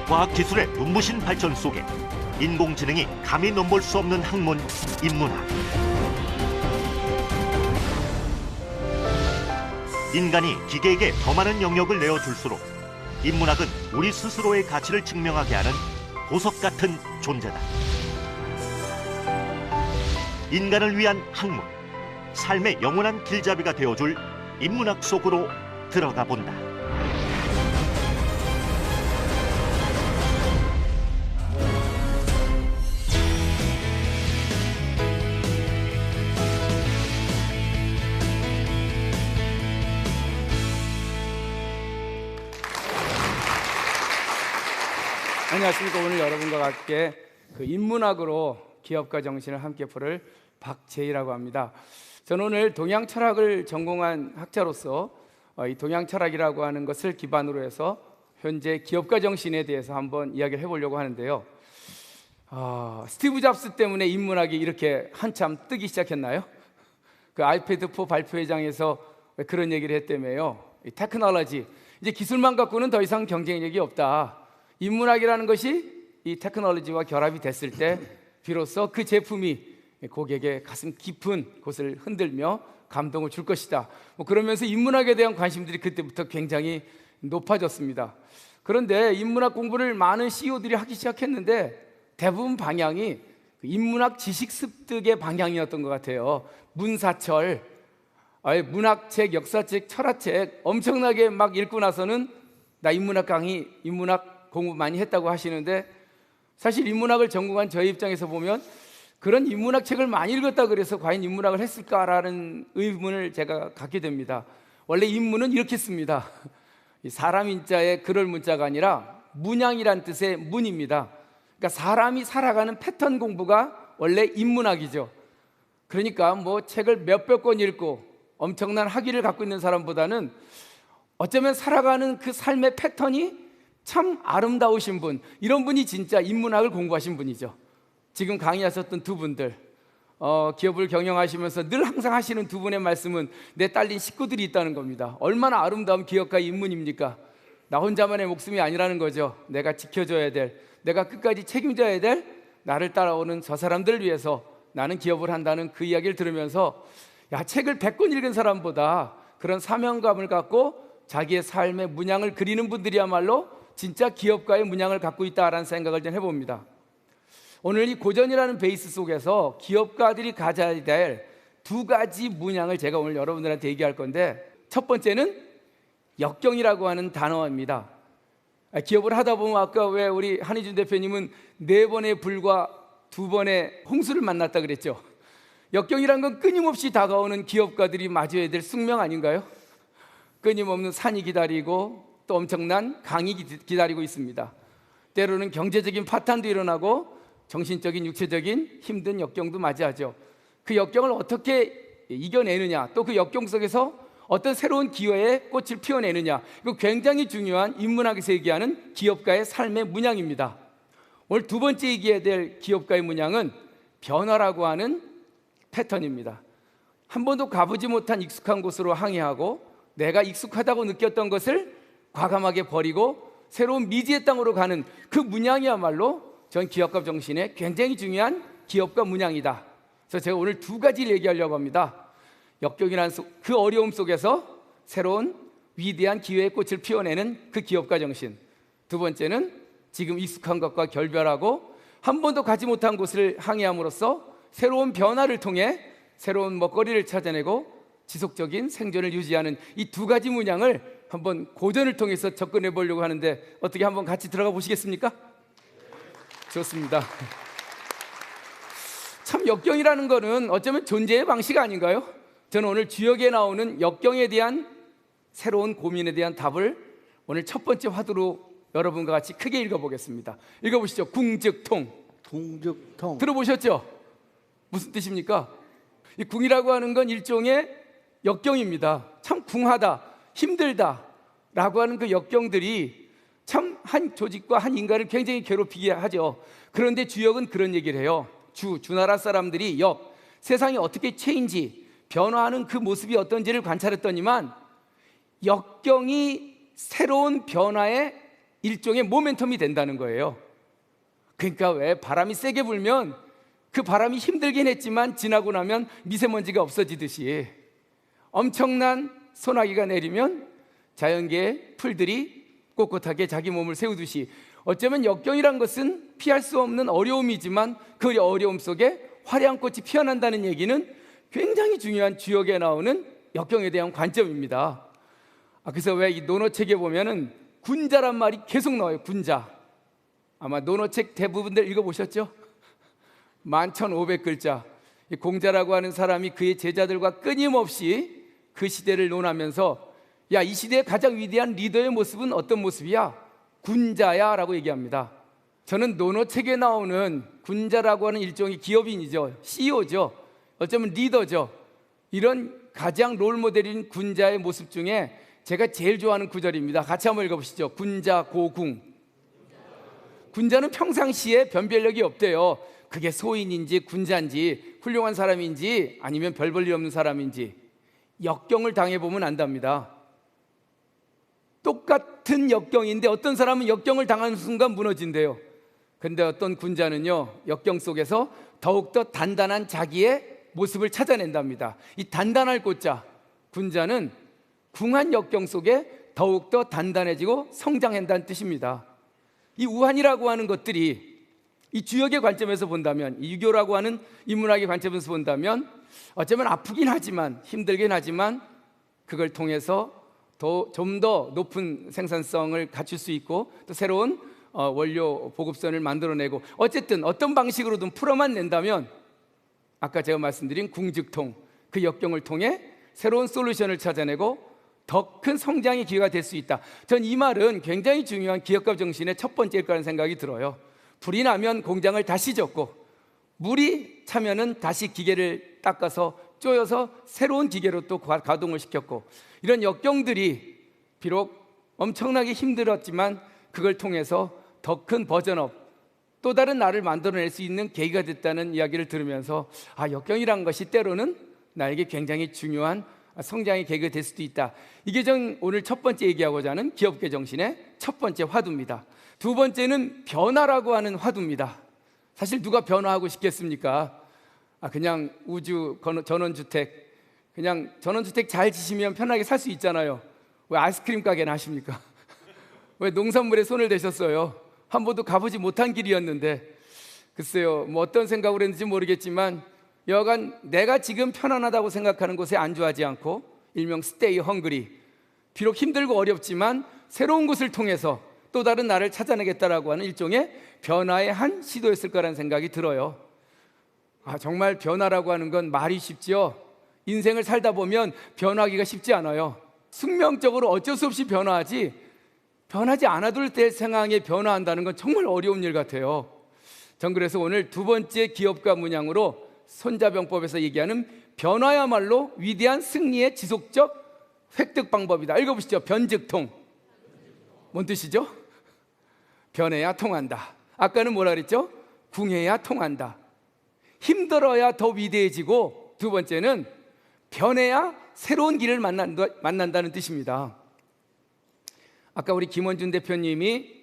과학기술의 눈부신 발전 속에 인공지능이 감히 넘볼 수 없는 학문, 인문학. 인간이 기계에게 더 많은 영역을 내어줄수록 인문학은 우리 스스로의 가치를 증명하게 하는 보석 같은 존재다. 인간을 위한 학문, 삶의 영원한 길잡이가 되어줄 인문학 속으로 들어가 본다. 안녕하십니까. 오늘 여러분과 함께 인문학으로 기업가 정신을 함께 풀을 박재희라고 합니다. 저는 오늘 동양 철학을 전공한 학자로서 이 동양 철학이라고 하는 것을 기반으로 해서 현재 기업가 정신에 대해서 한번 이야기를 해보려고 하는데요. 스티브 잡스 때문에 인문학이 이렇게 한참 뜨기 시작했나요? 그 아이패드4 발표회장에서 그런 얘기를 했다며요. 이 테크놀로지, 이제 기술만 갖고는 더 이상 경쟁력이 없다. 인문학이라는 것이 이 테크놀로지와 결합이 됐을 때 비로소 그 제품이 고객의 가슴 깊은 곳을 흔들며 감동을 줄 것이다. 그러면서 인문학에 대한 관심들이 그때부터 굉장히 높아졌습니다. 그런데 인문학 공부를 많은 CEO들이 하기 시작했는데 대부분 방향이 인문학 지식 습득의 방향이었던 것 같아요. 문사철, 문학책, 역사책, 철학책 엄청나게 막 읽고 나서는 나 인문학 강의, 인문학 공부 많이 했다고 하시는데, 사실 인문학을 전공한 저희 입장에서 보면 그런 인문학 책을 많이 읽었다 그래서 과연 인문학을 했을까라는 의문을 제가 갖게 됩니다. 원래 인문은 이렇게 씁니다. 사람 인자에 그럴 문자가 아니라 문양이란 뜻의 문입니다. 그러니까 사람이 살아가는 패턴 공부가 원래 인문학이죠. 그러니까 뭐 책을 몇백 권 읽고 엄청난 학위를 갖고 있는 사람보다는 어쩌면 살아가는 그 삶의 패턴이 참 아름다우신 분, 이런 분이 진짜 인문학을 공부하신 분이죠. 지금 강의하셨던 두 분들, 기업을 경영하시면서 늘 항상 하시는 두 분의 말씀은 내 딸린 식구들이 있다는 겁니다. 얼마나 아름다운 기업가의 인문입니까? 나 혼자만의 목숨이 아니라는 거죠. 내가 지켜줘야 될, 내가 끝까지 책임져야 될 나를 따라오는 저 사람들을 위해서 나는 기업을 한다는 그 이야기를 들으면서, 야, 책을 100권 읽은 사람보다 그런 사명감을 갖고 자기의 삶의 문양을 그리는 분들이야말로 진짜 기업가의 문양을 갖고 있다라는 생각을 좀 해봅니다. 오늘 이 고전이라는 베이스 속에서 기업가들이 가져야 될 두 가지 문양을 제가 오늘 여러분들한테 얘기할 건데, 첫 번째는 역경이라고 하는 단어입니다. 기업을 하다 보면 아까 왜 우리 한희준 대표님은 4번의 불과 2번의 홍수를 만났다 그랬죠. 역경이란 건 끊임없이 다가오는 기업가들이 맞이해야 될 숙명 아닌가요? 끊임없는 산이 기다리고 또 엄청난 강이 기다리고 있습니다. 때로는 경제적인 파탄도 일어나고 정신적인, 육체적인 힘든 역경도 맞이하죠. 그 역경을 어떻게 이겨내느냐, 또 그 역경 속에서 어떤 새로운 기회의 꽃을 피워내느냐, 이거 굉장히 중요한 인문학에서 얘기하는 기업가의 삶의 문양입니다. 오늘 두 번째 얘기해야 될 기업가의 문양은 변화라고 하는 패턴입니다. 한 번도 가보지 못한 익숙한 곳으로 항해하고 내가 익숙하다고 느꼈던 것을 과감하게 버리고 새로운 미지의 땅으로 가는 그 문양이야말로 전 기업가 정신의 굉장히 중요한 기업가 문양이다. 그래서 제가 오늘 두 가지를 얘기하려고 합니다. 역경이라는 그 어려움 속에서 새로운 위대한 기회의 꽃을 피워내는 그 기업가 정신. 두 번째는 지금 익숙한 것과 결별하고 한 번도 가지 못한 곳을 항해함으로써 새로운 변화를 통해 새로운 먹거리를 찾아내고 지속적인 생존을 유지하는 이 두 가지 문양을 한번 고전을 통해서 접근해 보려고 하는데, 어떻게 한번 같이 들어가 보시겠습니까? 좋습니다. 참, 역경이라는 거는 어쩌면 존재의 방식 아닌가요? 저는 오늘 주역에 나오는 역경에 대한 새로운 고민에 대한 답을 오늘 첫 번째 화두로 여러분과 같이 크게 읽어보겠습니다. 읽어보시죠. 궁즉통. 궁즉통. 들어보셨죠? 무슨 뜻입니까? 이 궁이라고 하는 건 일종의 역경입니다. 참 궁하다, 힘들다 라고 하는 그 역경들이 참 한 조직과 한 인간을 굉장히 괴롭히게 하죠. 그런데 주역은 그런 얘기를 해요. 주나라 사람들이 세상이 어떻게 체인지, 변화하는 그 모습이 어떤지를 관찰했더니만 역경이 새로운 변화의 일종의 모멘텀이 된다는 거예요. 그러니까 왜 바람이 세게 불면 그 바람이 힘들긴 했지만 지나고 나면 미세먼지가 없어지듯이 엄청난 소나기가 내리면 자연계의 풀들이 꼿꼿하게 자기 몸을 세우듯이 어쩌면 역경이란 것은 피할 수 없는 어려움이지만 그 어려움 속에 화려한 꽃이 피어난다는 얘기는 굉장히 중요한 주역에 나오는 역경에 대한 관점입니다. 그래서 왜 이 논어책에 보면은 군자란 말이 계속 나와요. 군자. 아마 논어책 대부분들 읽어보셨죠? 11,500글자. 이 공자라고 하는 사람이 그의 제자들과 끊임없이 그 시대를 논하면서 야, 이 시대의 가장 위대한 리더의 모습은 어떤 모습이야? 군자야 라고 얘기합니다. 저는 논어책에 나오는 군자라고 하는 일종의 기업인이죠. CEO죠. 어쩌면 리더죠. 이런 가장 롤모델인 군자의 모습 중에 제가 제일 좋아하는 구절입니다. 같이 한번 읽어보시죠. 군자 고궁. 군자는 평상시에 변별력이 없대요. 그게 소인인지 군자인지 훌륭한 사람인지 아니면 별 볼 일 없는 사람인지 역경을 당해보면 안답니다. 똑같은 역경인데 어떤 사람은 역경을 당하는 순간 무너진대요. 근데 어떤 군자는요, 역경 속에서 더욱더 단단한 자기의 모습을 찾아낸답니다. 이 단단할 꽃자, 군자는 궁한 역경 속에 더욱더 단단해지고 성장한다는 뜻입니다. 이 우한이라고 하는 것들이 이 주역의 관점에서 본다면, 이 유교라고 하는 인문학의 관점에서 본다면 어쩌면 아프긴 하지만, 힘들긴 하지만 그걸 통해서 좀 더 높은 생산성을 갖출 수 있고 또 새로운 원료 보급선을 만들어내고 어쨌든 어떤 방식으로든 풀어만 낸다면 아까 제가 말씀드린 궁즉통, 그 역경을 통해 새로운 솔루션을 찾아내고 더 큰 성장의 기회가 될 수 있다. 전 이 말은 굉장히 중요한 기업가 정신의 첫 번째일 거라는 생각이 들어요. 불이 나면 공장을 다시 젓고 물이 차면은 다시 기계를 닦아서 쪼여서 새로운 기계로 또 가동을 시켰고 이런 역경들이 비록 엄청나게 힘들었지만 그걸 통해서 더 큰 버전업, 또 다른 나를 만들어낼 수 있는 계기가 됐다는 이야기를 들으면서 역경이란 것이 때로는 나에게 굉장히 중요한 성장의 계기가 될 수도 있다. 이게 전 오늘 첫 번째 얘기하고자 하는 기업계 정신의 첫 번째 화두입니다. 두 번째는 변화라고 하는 화두입니다. 사실 누가 변화하고 싶겠습니까? 그냥 우주 전원주택, 그냥 전원주택 잘 지시면 편하게 살 수 있잖아요. 왜 아이스크림 가게나 하십니까? 왜 농산물에 손을 대셨어요? 한 번도 가보지 못한 길이었는데 글쎄요, 뭐 어떤 생각을 했는지 모르겠지만 여간 내가 지금 편안하다고 생각하는 곳에 안주하지 않고 일명 stay hungry, 비록 힘들고 어렵지만 새로운 곳을 통해서 또 다른 나를 찾아내겠다라고 하는 일종의 변화의 한 시도였을 거라는 생각이 들어요. 정말 변화라고 하는 건 말이 쉽지요. 인생을 살다 보면 변화하기가 쉽지 않아요. 숙명적으로 어쩔 수 없이 변화하지 변하지 않아도 될 상황에 변화한다는 건 정말 어려운 일 같아요. 전 그래서 오늘 두 번째 기업가 문양으로 손자병법에서 얘기하는 변화야말로 위대한 승리의 지속적 획득 방법이다. 읽어보시죠. 변즉통. 뭔 뜻이죠? 변해야 통한다. 아까는 뭐라 그랬죠? 궁해야 통한다. 힘들어야 더 위대해지고 두 번째는 변해야 새로운 길을 만난다는 뜻입니다. 아까 우리 김원준 대표님이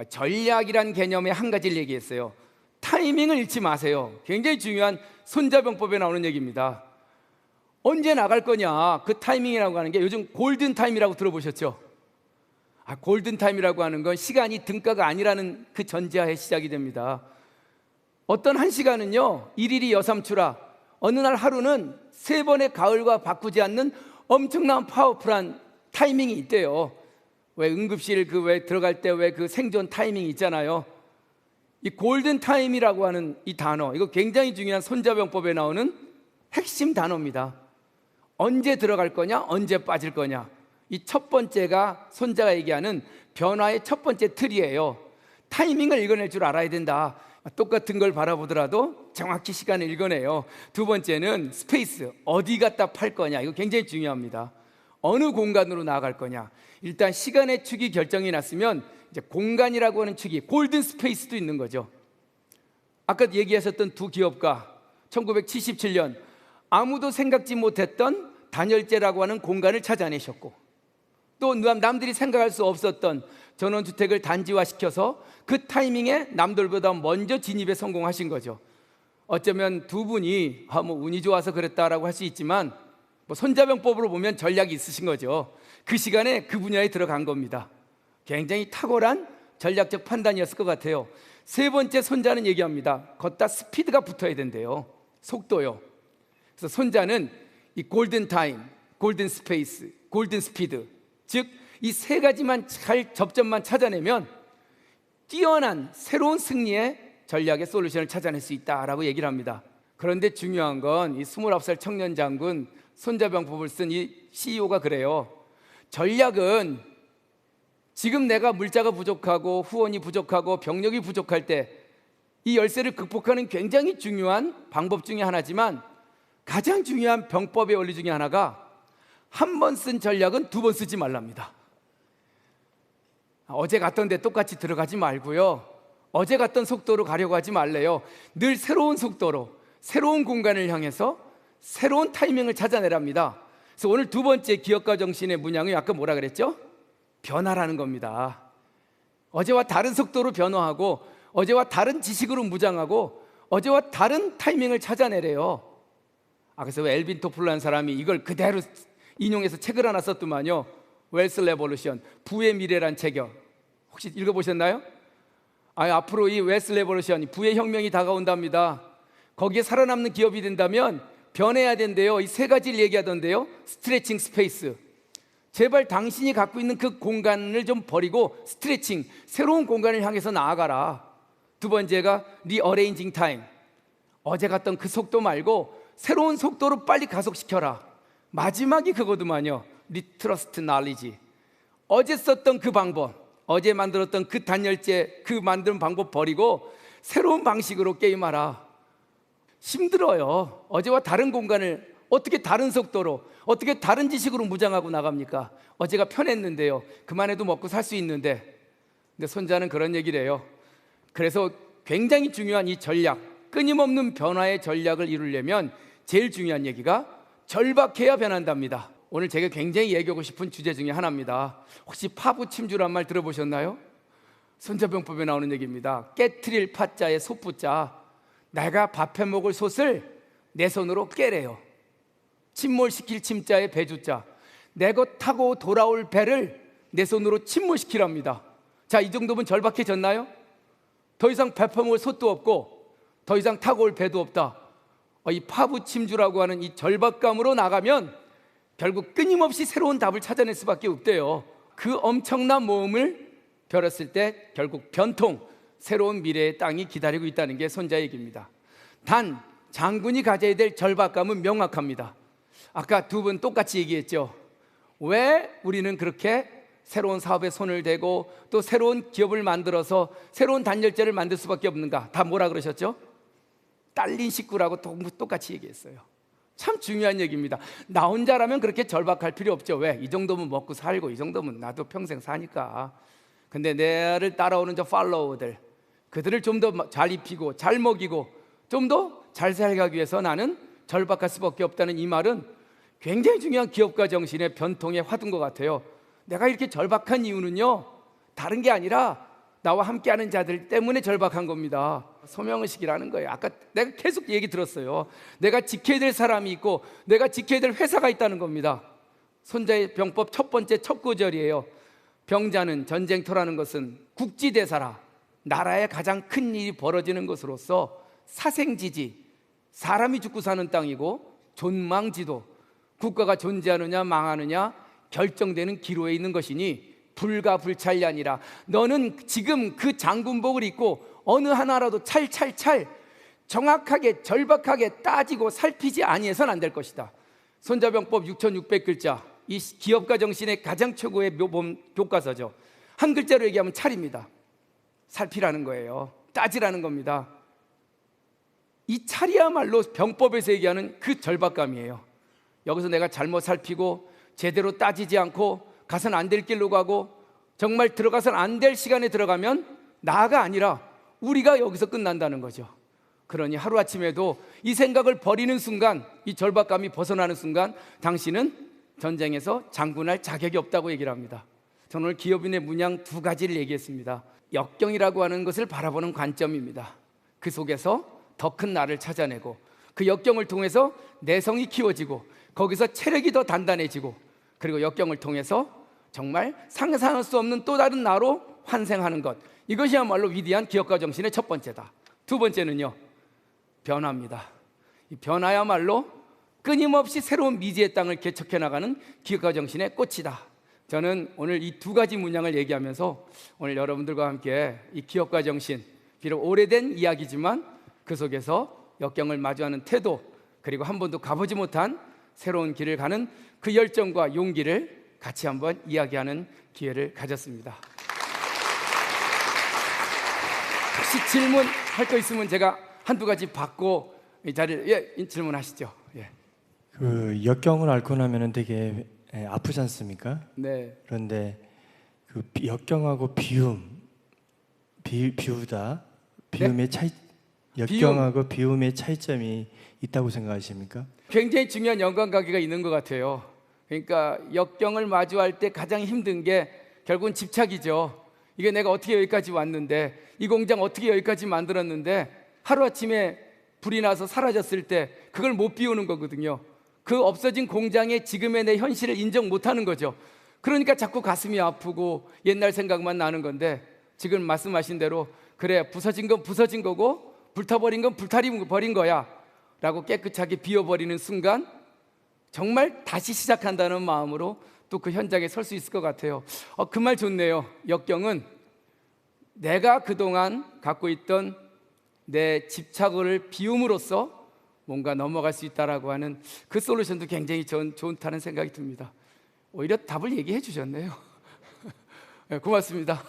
전략이란 개념의 한 가지를 얘기했어요. 타이밍을 잃지 마세요. 굉장히 중요한 손자병법에 나오는 얘기입니다. 언제 나갈 거냐, 그 타이밍이라고 하는 게 요즘 골든타임이라고 들어보셨죠? 골든타임이라고 하는 건 시간이 등가가 아니라는 그 전제하에 시작이 됩니다. 어떤 한 시간은요, 일일이 여삼추라, 어느 날 하루는 세 번의 가을과 바꾸지 않는 엄청난 파워풀한 타이밍이 있대요. 왜 응급실 왜 들어갈 때 왜 그 생존 타이밍 있잖아요. 이 골든 타임이라고 하는 이 단어, 이거 굉장히 중요한 손자병법에 나오는 핵심 단어입니다. 언제 들어갈 거냐, 언제 빠질 거냐. 이 첫 번째가 손자가 얘기하는 변화의 첫 번째 틀이에요. 타이밍을 읽어낼 줄 알아야 된다. 똑같은 걸 바라보더라도 정확히 시간을 읽어내요. 두 번째는 스페이스, 어디 갖다 팔 거냐. 이거 굉장히 중요합니다. 어느 공간으로 나아갈 거냐. 일단 시간의 축이 결정이 났으면 이제 공간이라고 하는 축이 골든 스페이스도 있는 거죠. 아까 얘기하셨던 두 기업가 1977년 아무도 생각지 못했던 단열재라고 하는 공간을 찾아내셨고 또 남들이 생각할 수 없었던 전원주택을 단지화시켜서 그 타이밍에 남들보다 먼저 진입에 성공하신 거죠. 어쩌면 두 분이 운이 좋아서 그랬다라고 할 수 있지만 손자병법으로 보면 전략이 있으신 거죠. 그 시간에 그 분야에 들어간 겁니다. 굉장히 탁월한 전략적 판단이었을 것 같아요. 세 번째 손자는 얘기합니다. 걷다 스피드가 붙어야 된대요. 속도요. 그래서 손자는 이 골든 타임, 골든 스페이스, 골든 스피드, 즉 이 세 가지만 잘 접점만 찾아내면 뛰어난 새로운 승리의 전략의 솔루션을 찾아낼 수 있다라고 얘기를 합니다. 그런데 중요한 건 이 29살 청년 장군 손자병법을 쓴 이 CEO가 그래요. 전략은 지금 내가 물자가 부족하고 후원이 부족하고 병력이 부족할 때 이 열세를 극복하는 굉장히 중요한 방법 중에 하나지만 가장 중요한 병법의 원리 중에 하나가 한 번 쓴 전략은 두 번 쓰지 말랍니다. 어제 갔던 데 똑같이 들어가지 말고요, 어제 갔던 속도로 가려고 하지 말래요. 늘 새로운 속도로 새로운 공간을 향해서 새로운 타이밍을 찾아내랍니다. 그래서 오늘 두 번째 기업가 정신의 문양이 아까 뭐라 그랬죠? 변화라는 겁니다. 어제와 다른 속도로 변화하고 어제와 다른 지식으로 무장하고 어제와 다른 타이밍을 찾아내래요. 그래서 엘빈 토플라는 사람이 이걸 그대로 인용해서 책을 하나 썼더만요. 웰스 레볼루션, 부의 미래란 책이요. 혹시 읽어보셨나요? 앞으로 이 웰스 레볼루션, 부의 혁명이 다가온답니다. 거기에 살아남는 기업이 된다면 변해야 된대요. 이 세 가지를 얘기하던데요. 스트레칭 스페이스, 제발 당신이 갖고 있는 그 공간을 좀 버리고 스트레칭, 새로운 공간을 향해서 나아가라. 두 번째가 리어레인징 타임, 어제 갔던 그 속도 말고 새로운 속도로 빨리 가속시켜라. 마지막이 그거더만요. 리트러스트 날리지, 어제 썼던 그 방법, 어제 만들었던 그 단열재, 그 만드는 방법 버리고 새로운 방식으로 게임하라. 힘들어요. 어제와 다른 공간을 어떻게 다른 속도로, 어떻게 다른 지식으로 무장하고 나갑니까? 어제가 편했는데요, 그만해도 먹고 살 수 있는데. 근데 손자는 그런 얘기를 해요. 그래서 굉장히 중요한 이 전략, 끊임없는 변화의 전략을 이루려면 제일 중요한 얘기가 절박해야 변한답니다. 오늘 제가 굉장히 얘기하고 싶은 주제 중에 하나입니다. 혹시 파부침주란 말 들어보셨나요? 손자병법에 나오는 얘기입니다. 깨트릴 파자에 솥부자, 내가 밥해 먹을 솥을 내 손으로 깨래요. 침몰시킬 침자에 배주자, 내 것 타고 돌아올 배를 내 손으로 침몰시키랍니다. 자, 이 정도면 절박해졌나요? 더 이상 밥해 먹을 솥도 없고 더 이상 타고 올 배도 없다. 이 파부침주라고 하는 이 절박감으로 나가면 결국 끊임없이 새로운 답을 찾아낼 수밖에 없대요. 그 엄청난 모험을 벼렸을 때 결국 변통, 새로운 미래의 땅이 기다리고 있다는 게 손자 얘기입니다. 단 장군이 가져야 될 절박감은 명확합니다. 아까 두 분 똑같이 얘기했죠. 왜 우리는 그렇게 새로운 사업에 손을 대고 또 새로운 기업을 만들어서 새로운 단열재를 만들 수밖에 없는가? 다 뭐라 그러셨죠? 딸린 식구라고 똑같이 얘기했어요. 참 중요한 얘기입니다. 나 혼자라면 그렇게 절박할 필요 없죠. 왜? 이 정도면 먹고 살고, 이 정도면 나도 평생 사니까. 근데 나를 따라오는 저 팔로워들, 그들을 좀 더 잘 입히고 잘 먹이고 좀 더 잘 살게 하기 위해서 나는 절박할 수밖에 없다는 이 말은 굉장히 중요한 기업가 정신의 변통의 화두인 것 같아요. 내가 이렇게 절박한 이유는요, 다른 게 아니라 나와 함께하는 자들 때문에 절박한 겁니다. 소명의식이라는 거예요. 아까 내가 계속 얘기 들었어요. 내가 지켜야 될 사람이 있고 내가 지켜야 될 회사가 있다는 겁니다. 손자의 병법 첫 번째 첫 구절이에요. 병자는, 전쟁터라는 것은 국지대사라, 나라에 가장 큰 일이 벌어지는 것으로서 사생지지, 사람이 죽고 사는 땅이고 존망지도, 국가가 존재하느냐 망하느냐 결정되는 기로에 있는 것이니 불가불찰이니라. 너는 지금 그 장군복을 입고 어느 하나라도 찰찰찰 정확하게 절박하게 따지고 살피지 아니해서는 안 될 것이다. 손자병법 6600글자, 이 기업가 정신의 가장 최고의 교과서죠. 한 글자로 얘기하면 찰입니다. 살피라는 거예요. 따지라는 겁니다. 이 찰이야말로 병법에서 얘기하는 그 절박감이에요. 여기서 내가 잘못 살피고 제대로 따지지 않고 가서는 안 될 길로 가고 정말 들어가서는 안 될 시간에 들어가면 나가 아니라 우리가 여기서 끝난다는 거죠. 그러니 하루아침에도 이 생각을 버리는 순간, 이 절박감이 벗어나는 순간 당신은 전쟁에서 장군할 자격이 없다고 얘기를 합니다. 저는 오늘 기업인의 문양 두 가지를 얘기했습니다. 역경이라고 하는 것을 바라보는 관점입니다. 그 속에서 더 큰 나를 찾아내고, 그 역경을 통해서 내성이 키워지고, 거기서 체력이 더 단단해지고, 그리고 역경을 통해서 정말 상상할 수 없는 또 다른 나로 환생하는 것, 이것이야말로 위대한 기업가 정신의 첫 번째다. 두 번째는요, 변화입니다. 이 변화야말로 끊임없이 새로운 미지의 땅을 개척해 나가는 기업가 정신의 꽃이다. 저는 오늘 이 두 가지 문양을 얘기하면서 오늘 여러분들과 함께 이 기업가 정신, 비록 오래된 이야기지만 그 속에서 역경을 마주하는 태도, 그리고 한 번도 가보지 못한 새로운 길을 가는 그 열정과 용기를 같이 한번 이야기하는 기회를 가졌습니다. 혹시 질문할 거 있으면 제가 한두 가지 받고 이 자리를 질문하시죠. 그 역경을 앓고 나면은 되게 아프지 않습니까? 네. 그런데 그 역경하고 비우다, 비움의 차이, 역경하고 비움의 차이점이 있다고 생각하십니까? 굉장히 중요한 연관관계가 있는 것 같아요. 그러니까 역경을 마주할 때 가장 힘든 게 결국은 집착이죠. 이게 내가 어떻게 여기까지 왔는데, 이 공장 어떻게 여기까지 만들었는데 하루아침에 불이 나서 사라졌을 때 그걸 못 비우는 거거든요. 그 없어진 공장의 지금의 내 현실을 인정 못하는 거죠. 그러니까 자꾸 가슴이 아프고 옛날 생각만 나는 건데, 지금 말씀하신 대로 그래, 부서진 건 부서진 거고 불타버린 건 불타버린 거야 라고 깨끗하게 비워버리는 순간 정말 다시 시작한다는 마음으로 또 그 현장에 설 수 있을 것 같아요. 그 말 좋네요. 역경은 내가 그동안 갖고 있던 내 집착을 비움으로써 뭔가 넘어갈 수 있다라고 하는 그 솔루션도 굉장히 좋다는 생각이 듭니다. 오히려 답을 얘기해 주셨네요. 고맙습니다.